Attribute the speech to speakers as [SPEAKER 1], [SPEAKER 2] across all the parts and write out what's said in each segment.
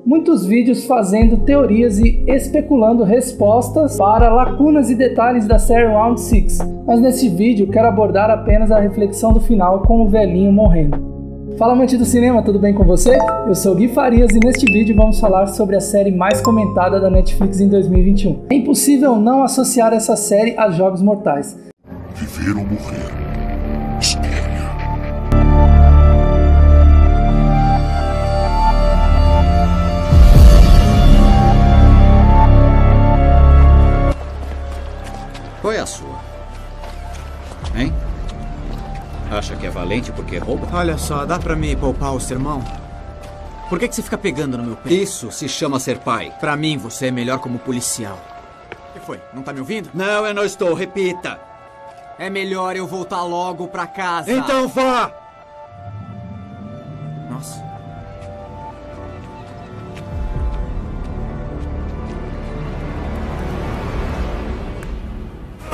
[SPEAKER 1] Muitos vídeos fazendo teorias e especulando respostas para lacunas e detalhes da série Round 6, mas nesse vídeo quero abordar apenas a reflexão do final com o velhinho morrendo. Fala, amante do cinema, tudo bem com você? Eu sou Gui Farias e neste vídeo vamos falar sobre a série mais comentada da Netflix em 2021. É impossível não associar essa série a Jogos Mortais.
[SPEAKER 2] Viver ou morrer. Escolha.
[SPEAKER 3] Qual é a sua? Hein? Acha que é valente porque rouba?
[SPEAKER 4] Olha só, dá pra me poupar o sermão? Por que você fica pegando no meu pé?
[SPEAKER 3] Isso se chama ser pai.
[SPEAKER 4] Pra mim, você é melhor como policial. O que foi? Não tá me ouvindo?
[SPEAKER 3] Não, eu não estou. Repita.
[SPEAKER 4] É melhor eu voltar logo pra casa.
[SPEAKER 3] Então vá!
[SPEAKER 4] Nossa.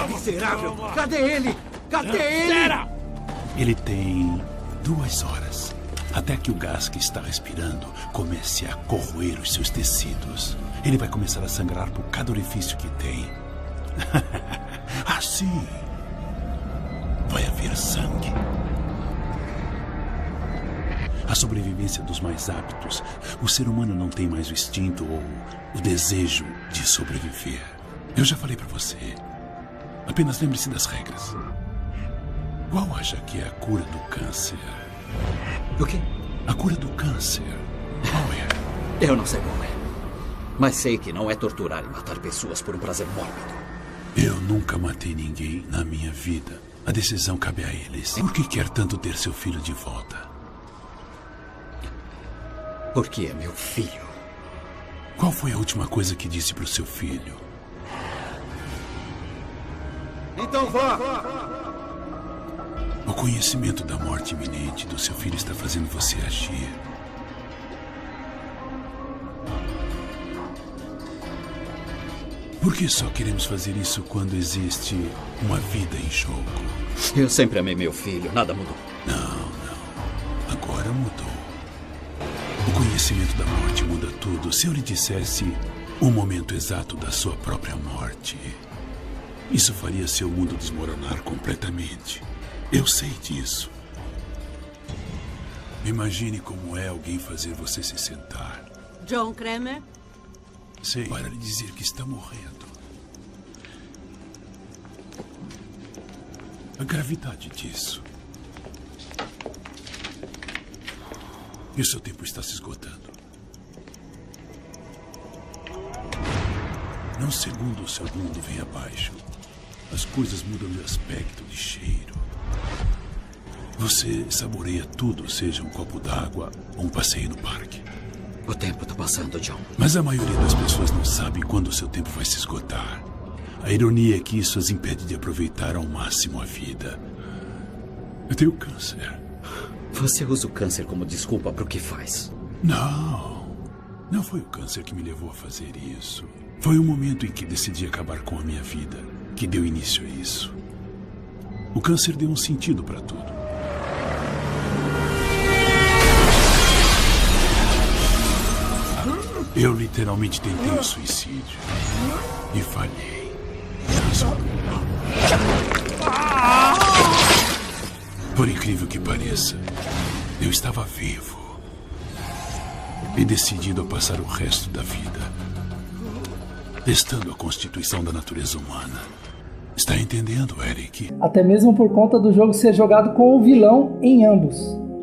[SPEAKER 3] Miserável! Cadê ele? Cadê ele?
[SPEAKER 5] Ele tem 2 horas até que o gás que está respirando comece a corroer os seus tecidos. Ele vai começar a sangrar por cada orifício que tem. Assim, vai haver sangue. A sobrevivência dos mais aptos. O ser humano não tem mais o instinto ou o desejo de sobreviver. Eu já falei pra você. Apenas lembre-se das regras. Qual acha que é a cura do câncer?
[SPEAKER 3] O quê?
[SPEAKER 5] A cura do câncer. Qual é?
[SPEAKER 3] Eu não sei qual é. Mas sei que não é torturar e matar pessoas por um prazer mórbido.
[SPEAKER 5] Eu nunca matei ninguém na minha vida. A decisão cabe a eles. Por que quer tanto ter seu filho de volta?
[SPEAKER 3] Porque é meu filho.
[SPEAKER 5] Qual foi a última coisa que disse pro seu filho?
[SPEAKER 3] Então vá!
[SPEAKER 5] O conhecimento da morte iminente do seu filho está fazendo você agir. Por que só queremos fazer isso quando existe uma vida em jogo?
[SPEAKER 3] Eu sempre amei meu filho, nada mudou.
[SPEAKER 5] Não. Agora mudou. O conhecimento da morte muda tudo. Se eu lhe dissesse o momento exato da sua própria morte, isso faria seu mundo desmoronar completamente. Eu sei disso. Imagine como é alguém fazer você se sentar.
[SPEAKER 6] John Kramer?
[SPEAKER 5] Sei, para lhe dizer que está morrendo. A gravidade disso. E o seu tempo está se esgotando. Num segundo, o seu mundo vem abaixo. As coisas mudam de aspecto, de cheiro. Você saboreia tudo, seja um copo d'água ou um passeio no parque.
[SPEAKER 3] O tempo está passando, John.
[SPEAKER 5] Mas a maioria das pessoas não sabe quando o seu tempo vai se esgotar. A ironia é que isso as impede de aproveitar ao máximo a vida. Eu tenho câncer.
[SPEAKER 3] Você usa o câncer como desculpa para o que faz.
[SPEAKER 5] Não foi o câncer que me levou a fazer isso. Foi o momento em que decidi acabar com a minha vida que deu início a isso. O câncer deu um sentido para tudo. Eu literalmente tentei o suicídio e falhei. Por incrível que pareça, eu estava vivo e decidido a passar o resto da vida testando a constituição da natureza humana. Está entendendo, Eric?
[SPEAKER 1] Até mesmo por conta do jogo ser jogado com o vilão em ambos.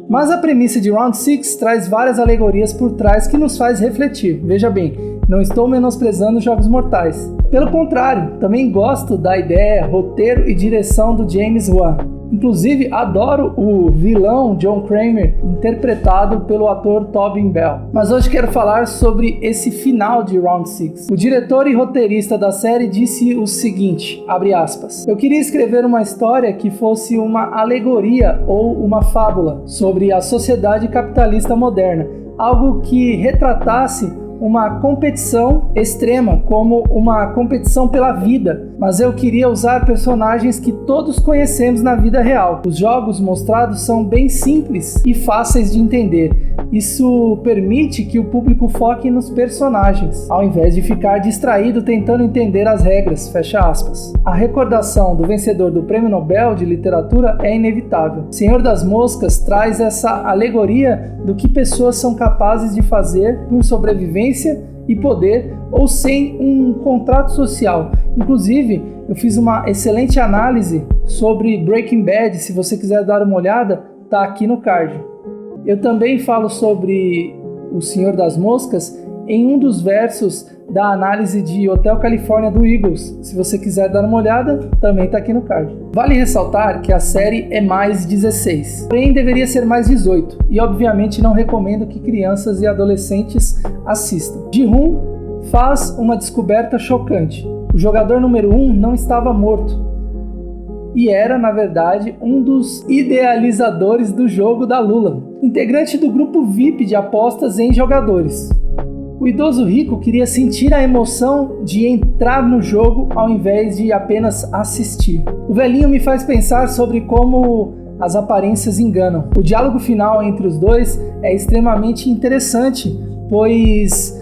[SPEAKER 1] Mas a premissa de Round 6 traz várias alegorias por trás que nos faz refletir. Veja bem, não estou menosprezando Jogos Mortais. Pelo contrário, também gosto da ideia, roteiro e direção do James Wan. Inclusive, adoro o vilão John Kramer, interpretado pelo ator Tobin Bell. Mas hoje quero falar sobre esse final de Round 6. O diretor e roteirista da série disse o seguinte, abre aspas, eu queria escrever uma história que fosse uma alegoria ou uma fábula sobre a sociedade capitalista moderna, algo que retratasse uma competição extrema como uma competição pela vida, mas eu queria usar personagens que todos conhecemos na vida real. Os jogos mostrados são bem simples e fáceis de entender. Isso permite que o público foque nos personagens, ao invés de ficar distraído tentando entender as regras, fecha aspas. A recordação do vencedor do Prêmio Nobel de Literatura é inevitável. Senhor das Moscas traz essa alegoria do que pessoas são capazes de fazer por sobrevivência e poder ou sem um contrato social. Inclusive, eu fiz uma excelente análise sobre Breaking Bad, se você quiser dar uma olhada, tá aqui no card. Eu também falo sobre o Senhor das Moscas em um dos versos da análise de Hotel California do Eagles. Se você quiser dar uma olhada, também tá aqui no card. Vale ressaltar que a série é mais 16, porém deveria ser mais 18, e obviamente não recomendo que crianças e adolescentes assistam. Ji-hoon faz uma descoberta chocante. O jogador número 1 não estava morto, e era, na verdade, um dos idealizadores do jogo da Lula, integrante do grupo VIP de apostas em jogadores. O idoso rico queria sentir a emoção de entrar no jogo ao invés de apenas assistir. O velhinho me faz pensar sobre como as aparências enganam. O diálogo final entre os dois é extremamente interessante, pois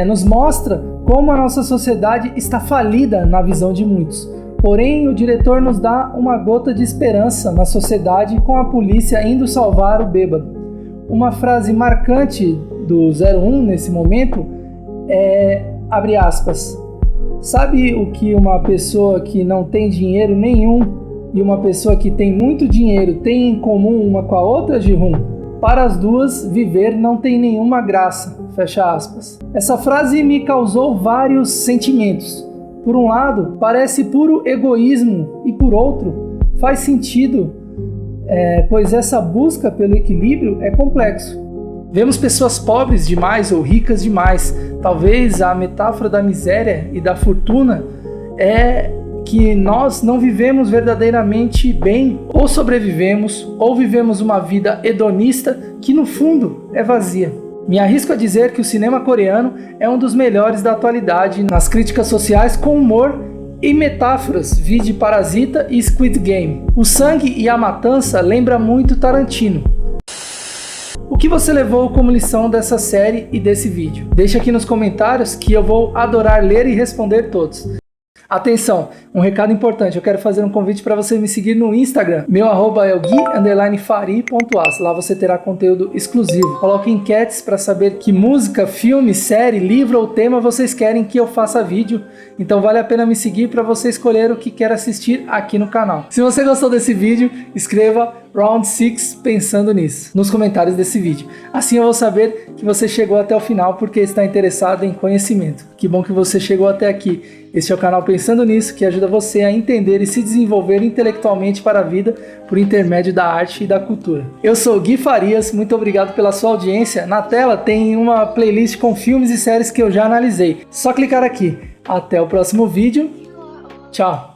[SPEAKER 1] nos mostra como a nossa sociedade está falida na visão de muitos. Porém, o diretor nos dá uma gota de esperança na sociedade com a polícia indo salvar o bêbado. Uma frase marcante do 01 nesse momento é, abre aspas, sabe o que uma pessoa que não tem dinheiro nenhum e uma pessoa que tem muito dinheiro tem em comum uma com a outra, Ji-hoon? Para as duas, viver não tem nenhuma graça, fecha aspas. Essa frase me causou vários sentimentos. Por um lado, parece puro egoísmo e por outro, faz sentido, pois essa busca pelo equilíbrio é complexo. Vemos pessoas pobres demais ou ricas demais. Talvez a metáfora da miséria e da fortuna é que nós não vivemos verdadeiramente bem, ou sobrevivemos, ou vivemos uma vida hedonista que no fundo é vazia. Me arrisco a dizer que o cinema coreano é um dos melhores da atualidade nas críticas sociais com humor e metáforas, vide Parasita e Squid Game. O sangue e a matança lembra muito Tarantino. O que você levou como lição dessa série e desse vídeo? Deixa aqui nos comentários que eu vou adorar ler e responder todos. Atenção, um recado importante, eu quero fazer um convite para você me seguir no Instagram. Meu arroba é o gui_fari.as, lá você terá conteúdo exclusivo. Coloque enquetes para saber que música, filme, série, livro ou tema vocês querem que eu faça vídeo. Então vale a pena me seguir para você escolher o que quer assistir aqui no canal. Se você gostou desse vídeo, escreva Round 6 pensando nisso nos comentários desse vídeo. Assim eu vou saber que você chegou até o final porque está interessado em conhecimento. Que bom que você chegou até aqui. Este é o canal Pensando Nisso, que ajuda você a entender e se desenvolver intelectualmente para a vida por intermédio da arte e da cultura. Eu sou o Gui Farias, muito obrigado pela sua audiência. Na tela tem uma playlist com filmes e séries que eu já analisei. Só clicar aqui. Até o próximo vídeo. Tchau!